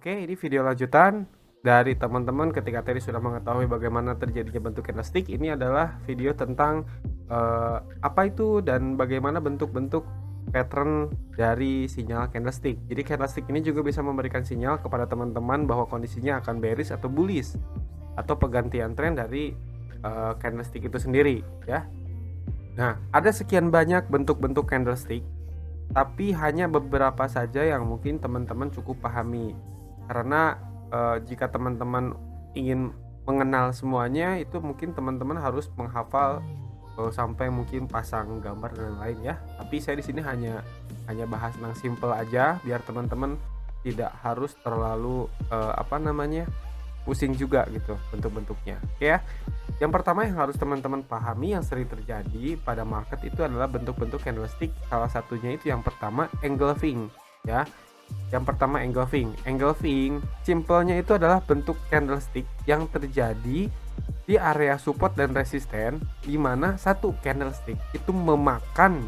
Oke, ini video lanjutan dari teman-teman ketika tadi sudah mengetahui bagaimana terjadinya bentuk candlestick. Ini adalah video tentang apa itu dan bagaimana bentuk-bentuk pattern dari sinyal candlestick. Jadi candlestick ini juga bisa memberikan sinyal kepada teman-teman bahwa kondisinya akan bearish atau bullish atau pergantian tren dari candlestick itu sendiri, ya. Nah, ada sekian banyak bentuk-bentuk candlestick, tapi hanya beberapa saja yang mungkin teman-teman cukup pahami. Karena jika teman-teman ingin mengenal semuanya, itu mungkin teman-teman harus menghafal sampai mungkin pasang gambar dan lain ya. Tapi saya di sini hanya bahas yang simple aja biar teman-teman tidak harus terlalu pusing juga gitu bentuk-bentuknya. Oke ya. Yang pertama yang harus teman-teman pahami yang sering terjadi pada market itu adalah bentuk-bentuk candlestick. Salah satunya itu yang pertama engulfing ya. Yang pertama engulfing. Engulfing simpelnya itu adalah bentuk candlestick yang terjadi di area support dan resisten di mana satu candlestick itu memakan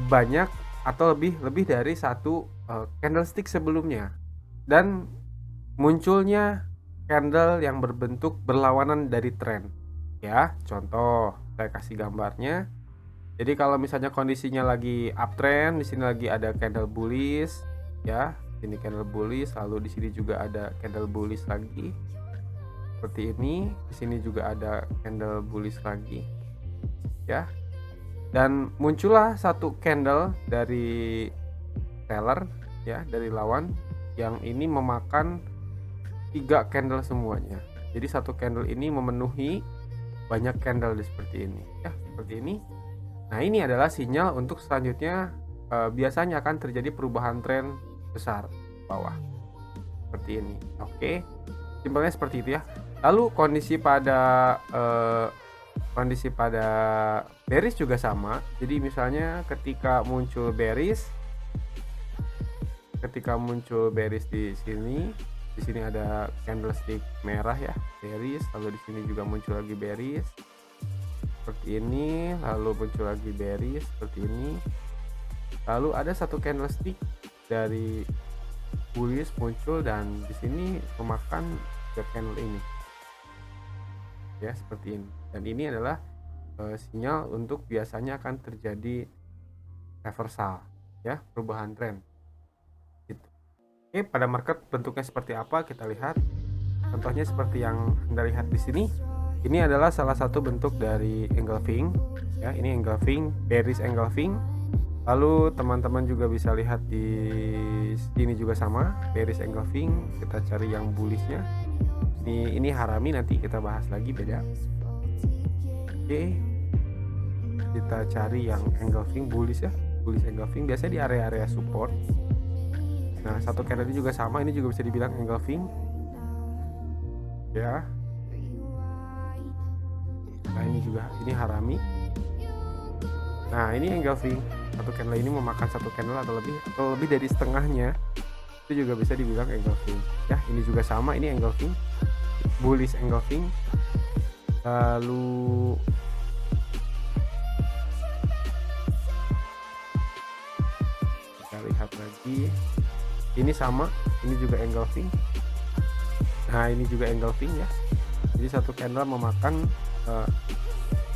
banyak atau lebih dari satu candlestick sebelumnya dan munculnya candle yang berbentuk berlawanan dari tren. Ya, contoh saya kasih gambarnya. Jadi kalau misalnya kondisinya lagi uptrend, di sini lagi ada candle bullish, ya. Ini candle bullish, lalu di sini juga ada candle bullish lagi. Seperti ini, di sini juga ada candle bullish lagi. Ya. Dan muncullah satu candle dari seller, ya, dari lawan yang ini memakan 3 candle semuanya. Jadi satu candle ini memenuhi banyak candle seperti ini ya, seperti ini. Nah, ini adalah sinyal untuk selanjutnya biasanya akan terjadi perubahan tren besar bawah seperti ini. Oke, simpelnya seperti itu ya. Lalu kondisi pada bearish juga sama. Jadi misalnya ketika muncul bearish di sini ada candlestick merah ya, bearish, lalu di sini juga muncul lagi bearish seperti ini, lalu muncul lagi bearish seperti ini, lalu ada satu candlestick dari bullish muncul dan di sini memakan candle ini ya, seperti ini. Dan ini adalah sinyal untuk biasanya akan terjadi reversal ya, perubahan tren. Oke, pada market bentuknya seperti apa kita lihat. Contohnya seperti yang Anda lihat di sini. Ini adalah salah satu bentuk dari engulfing ya, ini engulfing, bearish engulfing. Lalu teman-teman juga bisa lihat di sini juga sama, bearish engulfing. Kita cari yang bullishnya. Ini harami, nanti kita bahas lagi, beda. Oke. Kita cari yang engulfing bullish ya, bullish engulfing biasanya di area-area support. Nah, satu candle ini juga sama, ini juga bisa dibilang engulfing ya. Nah, ini harami. Nah, ini engulfing, satu candle ini memakan satu candle atau lebih dari setengahnya, itu juga bisa dibilang engulfing ya. Ini juga sama, ini engulfing, bullish engulfing. Lalu kita lihat lagi, ini sama, ini juga engulfing. Nah, ini juga engulfing ya. Jadi satu candle memakan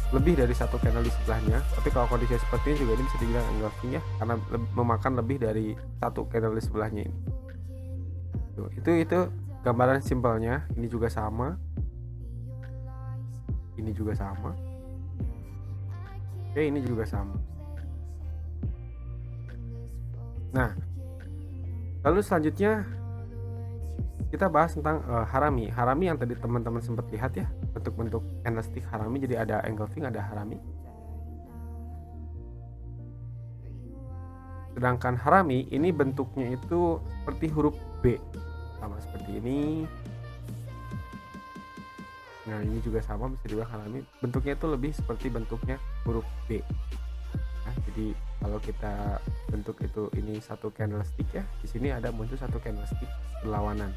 lebih dari satu candle di sebelahnya. Tapi kalau kondisi seperti ini juga ini bisa dibilang engulfing ya, karena memakan lebih dari satu candle di sebelahnya ini. Itu gambaran simpelnya. Ini juga sama. Ini juga sama. Oke, ini juga sama. Nah, lalu selanjutnya kita bahas tentang harami. Harami yang tadi teman-teman sempat lihat ya, bentuk-bentuk candlestick harami. Jadi ada engulfing, ada harami. Sedangkan harami ini bentuknya itu seperti huruf B, sama seperti ini. Nah, ini juga sama, bisa dibilang harami. Bentuknya itu lebih seperti bentuknya huruf B. Nah, jadi kalau kita bentuk itu ini satu candlestick ya, di sini ada muncul satu candlestick berlawanan.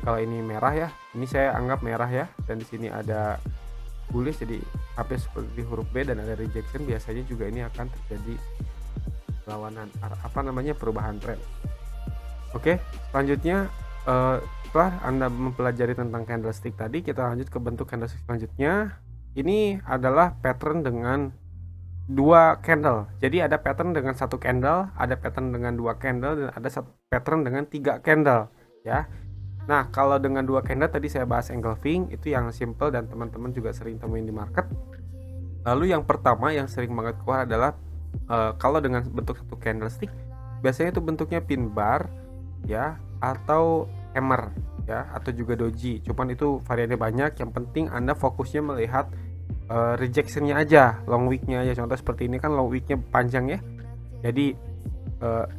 Kalau ini merah ya, ini saya anggap merah ya, dan di sini ada bullish, jadi hampir seperti huruf B dan ada rejection. Biasanya juga ini akan terjadi perlawanan perubahan tren. Oke, selanjutnya setelah Anda mempelajari tentang candlestick tadi, kita lanjut ke bentuk candlestick selanjutnya. Ini adalah pattern dengan 2 candle. Jadi ada pattern dengan 1 candle, ada pattern dengan 2 candle, dan ada pattern dengan 3 candle ya. Nah, kalau dengan 2 candle tadi saya bahas engulfing, itu yang simple dan teman-teman juga sering temuin di market. Lalu yang pertama yang sering banget keluar adalah kalau dengan bentuk satu candlestick, biasanya itu bentuknya pin bar ya, atau hammer ya, atau juga doji. Cuman itu variannya banyak, yang penting Anda fokusnya melihat rejectionnya aja, long wicknya aja. Contoh seperti ini kan long wicknya panjang ya, jadi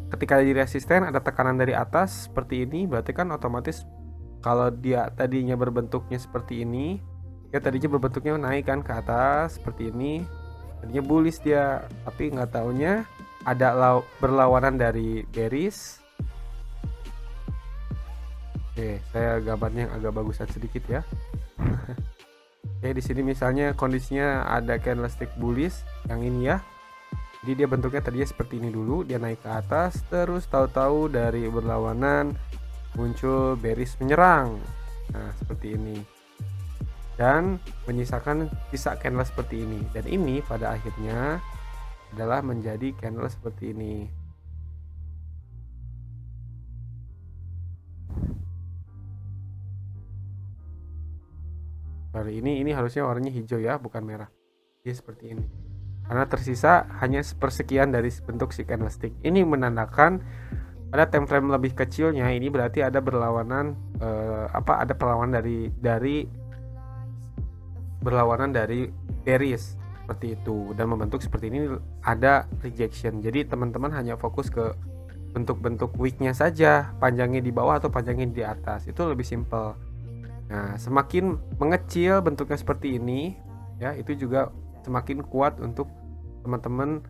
ketika di resisten ada tekanan dari atas seperti ini, berarti kan otomatis kalau dia tadinya berbentuknya seperti ini ya, tadinya berbentuknya naik kan ke atas seperti ini, tadinya bullish dia, tapi nggak taunya ada berlawanan dari bearish. Oke, saya gambarnya yang agak bagusan sedikit ya. Oke, di sini misalnya kondisinya ada candlestick bullish yang ini ya. Jadi dia bentuknya tadinya seperti ini dulu, dia naik ke atas, terus tahu-tahu dari berlawanan muncul bearish menyerang. Nah, seperti ini. Dan menyisakan sisa candle seperti ini. Dan ini pada akhirnya adalah menjadi candle seperti ini. Hari ini harusnya warnanya hijau ya, bukan merah. Dia seperti ini. Karena tersisa hanya sepersekian dari bentuk si candlestick. Ini menandakan pada time frame lebih kecilnya ini berarti ada berlawanan ada perlawanan dari berlawanan dari bearish seperti itu, dan membentuk seperti ini ada rejection. Jadi teman-teman hanya fokus ke bentuk-bentuk wicknya saja, panjangnya di bawah atau panjangnya di atas, itu lebih simple. Nah, semakin mengecil bentuknya seperti ini ya, itu juga semakin kuat untuk teman-teman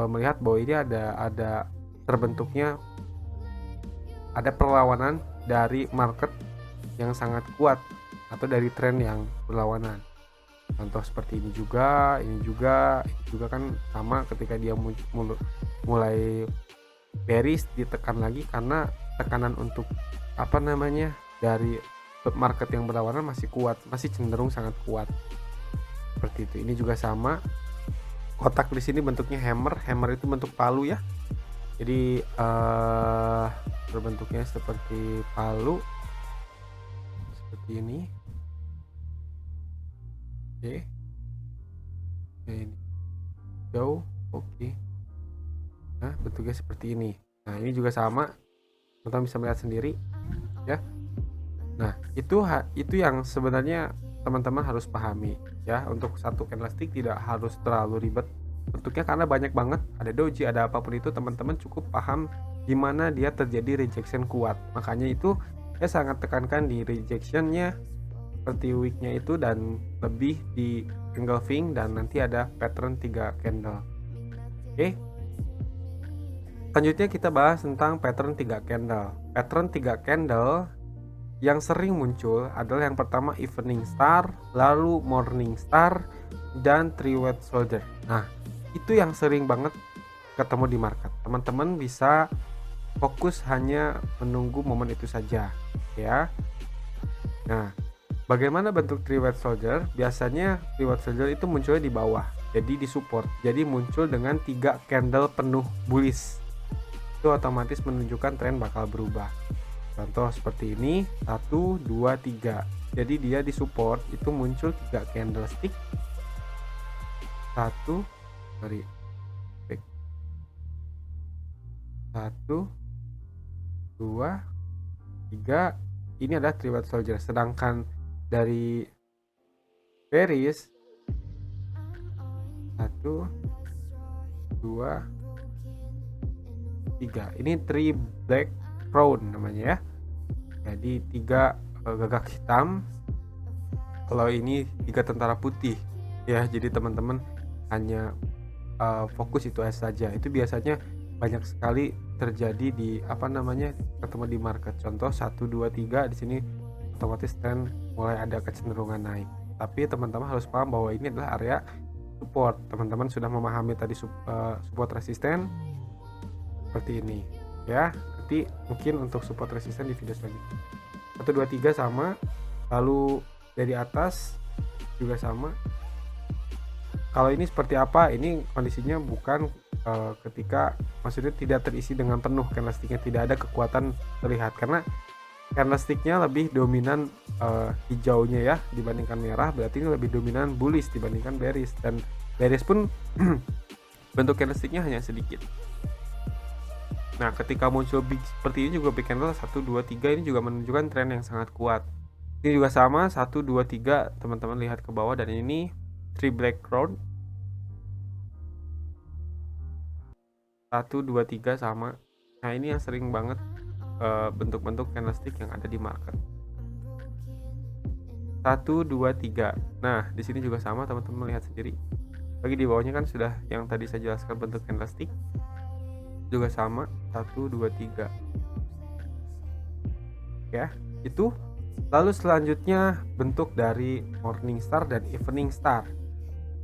melihat bahwa ini ada terbentuknya ada perlawanan dari market yang sangat kuat atau dari tren yang berlawanan. Contoh seperti ini juga kan sama, ketika dia mulai bearish ditekan lagi karena tekanan untuk dari market yang berlawanan masih kuat, masih cenderung sangat kuat. Seperti itu. Ini juga sama. Kotak di sini bentuknya hammer itu bentuk palu ya. Jadi berbentuknya seperti palu. Seperti ini. Oke. Ini jauh. Oke. Nah, bentuknya seperti ini. Nah, ini juga sama. Teman-teman bisa melihat sendiri ya. Nah, itu yang sebenarnya teman-teman harus pahami ya. Untuk satu candlestick tidak harus terlalu ribet bentuknya, karena banyak banget, ada doji, ada apapun itu, teman-teman cukup paham di mana dia terjadi rejection kuat. Makanya itu saya sangat tekankan di rejectionnya seperti wicknya itu, dan lebih di engulfing, dan nanti ada pattern 3 candle. Oke. Selanjutnya kita bahas tentang pattern 3 candle. Pattern 3 candle yang sering muncul adalah yang pertama evening star, lalu morning star, dan three-way soldier. Nah, itu yang sering banget ketemu di market. Teman-teman bisa fokus hanya menunggu momen itu saja ya. Nah, bagaimana bentuk three-way soldier? Biasanya three-way soldier itu munculnya di bawah, jadi di support. Jadi muncul dengan 3 candle penuh bullish. Itu otomatis menunjukkan tren bakal berubah. Contoh seperti ini, 1, 2, 3. Jadi dia di support itu muncul 3 candlestick. 1 2 3. Ini adalah three-way soldier. Sedangkan dari bearish 1 2 3. Ini three black crown namanya ya. Jadi 3 gagak hitam. Kalau ini 3 tentara putih ya. Jadi teman-teman hanya fokus itu saja. Itu biasanya banyak sekali terjadi di ketemu di market. Contoh 1 2 3 di sini otomatis tren mulai ada kecenderungan naik. Tapi teman-teman harus paham bahwa ini adalah area support. Teman-teman sudah memahami tadi support resisten seperti ini ya. Nanti mungkin untuk support resisten di video selanjutnya. 1 2 3 sama, lalu dari atas juga sama. Kalau ini seperti apa? Ini kondisinya bukan ketika maksudnya tidak terisi dengan penuh candlesticknya, tidak ada kekuatan terlihat karena candlesticknya lebih dominan hijaunya ya dibandingkan merah, berarti ini lebih dominan bullish dibandingkan bearish, dan bearish pun bentuk candlesticknya hanya sedikit. Nah, ketika muncul big seperti ini juga big candle 1 2 3 ini juga menunjukkan tren yang sangat kuat. Ini juga sama 1 2 3, teman-teman lihat ke bawah, dan ini 3 black crown 1 2 3 sama. Nah, ini yang sering banget bentuk-bentuk candlestick yang ada di market. 1 2 3. Nah, di sini juga sama, teman-teman lihat sendiri. Bagi di bawahnya kan sudah yang tadi saya jelaskan bentuk candlestick. Juga sama 1 2 3. Ya, itu. Lalu selanjutnya bentuk dari morning star dan evening star.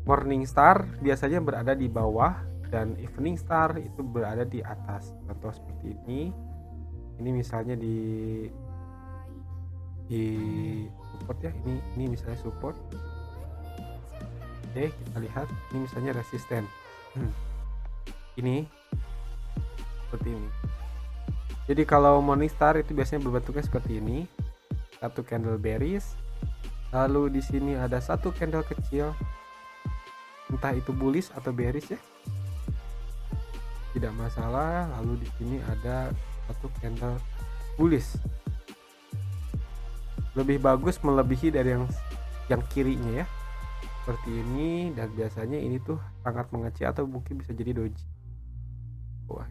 Morning star biasanya berada di bawah dan evening star itu berada di atas. Contoh seperti ini. Ini misalnya di support ya. Ini misalnya support. Oke, kita lihat ini misalnya resisten. Ini seperti ini. Jadi kalau Morningstar itu biasanya berbentuknya seperti ini. Satu candle bearish. Lalu di sini ada satu candle kecil. Entah itu bullish atau bearish ya. Tidak masalah. Lalu di sini ada satu candle bullish. Lebih bagus melebihi dari yang kirinya ya. Seperti ini, dan biasanya ini tuh sangat mengecil atau mungkin bisa jadi doji. Wah.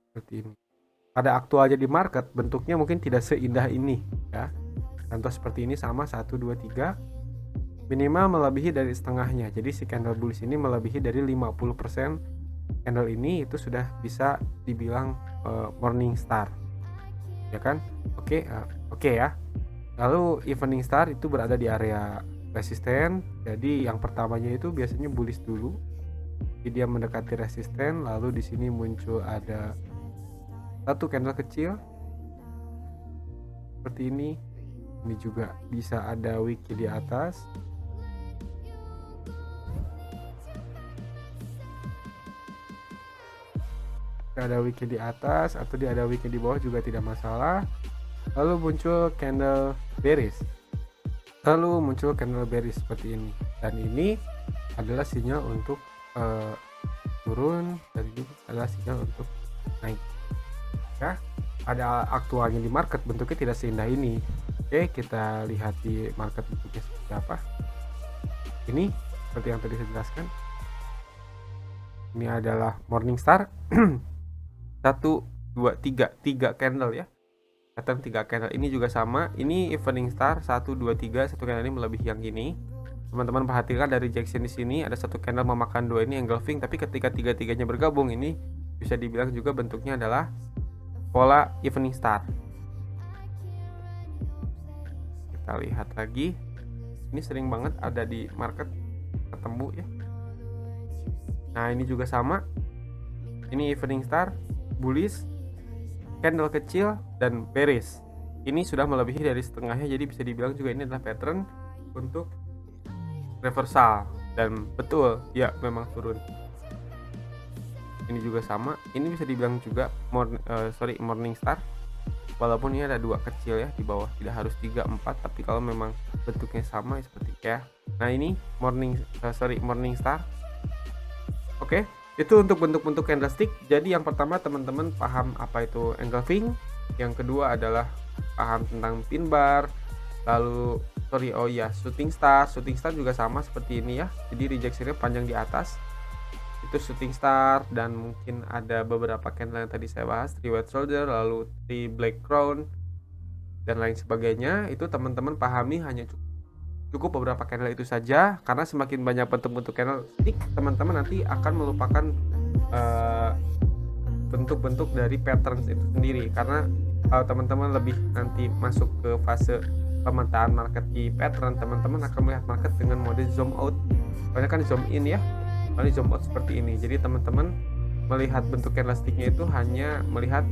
Seperti ini. Pada aktualnya di market bentuknya mungkin tidak seindah ini ya. Contoh seperti ini sama 1 2 3 minimal melebihi dari setengahnya. Jadi si candle bullish ini melebihi dari 50% candle ini, itu sudah bisa dibilang morning star. Ya kan? Oke ya. Lalu evening star itu berada di area resisten. Jadi yang pertamanya itu biasanya bullish dulu. Jadi dia mendekati resisten, lalu di sini muncul ada satu candle kecil seperti ini. Ini juga bisa ada wiki di atas. Ada wiki di atas atau ada wiki di bawah juga tidak masalah. Lalu muncul candle bearish. Seperti ini. Dan ini adalah sinyal untuk turun, dan ini adalah sinyal untuk naik. Ya, pada aktualnya di market bentuknya tidak seindah ini. Oke, kita lihat di market bentuknya seperti apa. Ini seperti yang tadi saya jelaskan. Ini adalah morning star. 1 2 3 candle ya. Pattern 3 candle. Ini juga sama. Ini evening star 1 2 3, satu candle ini melebihi yang ini. Teman-teman perhatikan dari rejection di sini ada satu candle memakan dua, ini engulfing, tapi ketika tiga-tiganya bergabung ini bisa dibilang juga bentuknya adalah pola evening star. Kita lihat lagi. Ini sering banget ada di market ketemu ya. Nah, ini juga sama. Ini evening star, bullish, candle kecil, dan bearish. Ini sudah melebihi dari setengahnya, jadi bisa dibilang juga ini adalah pattern untuk reversal. Dan betul, ya memang turun. Ini juga sama. Ini bisa dibilang juga morning star. Walaupun ini ada dua kecil ya di bawah, tidak harus 3 4, tapi kalau memang bentuknya sama seperti ya. Nah, ini morning star. Oke, itu untuk bentuk-bentuk candlestick. Jadi yang pertama teman-teman paham apa itu engulfing. Yang kedua adalah paham tentang pin bar. Lalu shooting star juga sama seperti ini ya. Jadi rejectionnya panjang di atas. Itu shooting star, dan mungkin ada beberapa candle yang tadi saya bahas, 3 white shoulder, lalu 3 black crown, dan lain sebagainya. Itu teman-teman pahami hanya cukup beberapa candle itu saja, karena semakin banyak bentuk-bentuk candlestick, teman-teman nanti akan melupakan bentuk-bentuk dari patterns itu sendiri. Karena kalau teman-teman lebih nanti masuk ke fase pemetaan market di pattern, teman-teman akan melihat market dengan mode zoom out. Banyak kan zoom in ya, lalu zoom out seperti ini. Jadi teman-teman melihat bentuk candlesticknya itu hanya melihat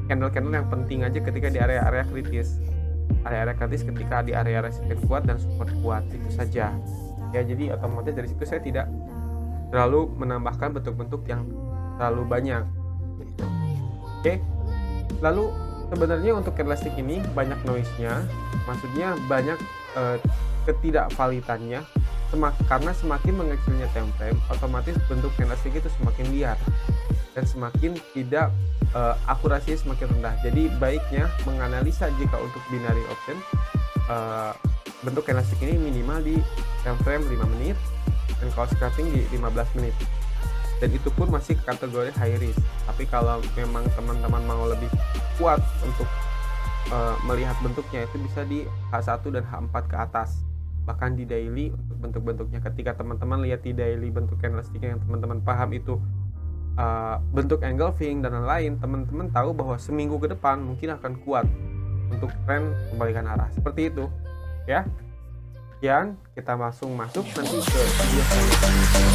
candle-candle yang penting aja ketika di area-area kritis. Area-area kritis ketika di area resisten kuat dan support kuat, itu saja. Ya, jadi otomatis dari situ saya tidak terlalu menambahkan bentuk-bentuk yang terlalu banyak gitu. Oke. Lalu sebenarnya untuk candlestick ini banyak noise-nya, maksudnya banyak ketidakvalitannya, karena semakin mengecilnya time frame, otomatis bentuk candlestick itu semakin liar dan semakin tidak akurasinya semakin rendah. Jadi baiknya menganalisa jika untuk binary option bentuk candlestick ini minimal di time frame 5 menit dan kalau scalping di 15 menit. Dan itu pun masih kategori high risk. Tapi kalau memang teman-teman mau lebih kuat untuk melihat bentuknya, itu bisa di H1 dan H4 ke atas. Bahkan di daily untuk bentuk-bentuknya, ketika teman-teman lihat di daily bentuk candlestick yang teman-teman paham itu bentuk engulfing dan lain-lain, teman-teman tahu bahwa seminggu ke depan mungkin akan kuat untuk tren kembalikan arah. Seperti itu ya. Sekian, kita langsung masuk nanti ke video selanjutnya.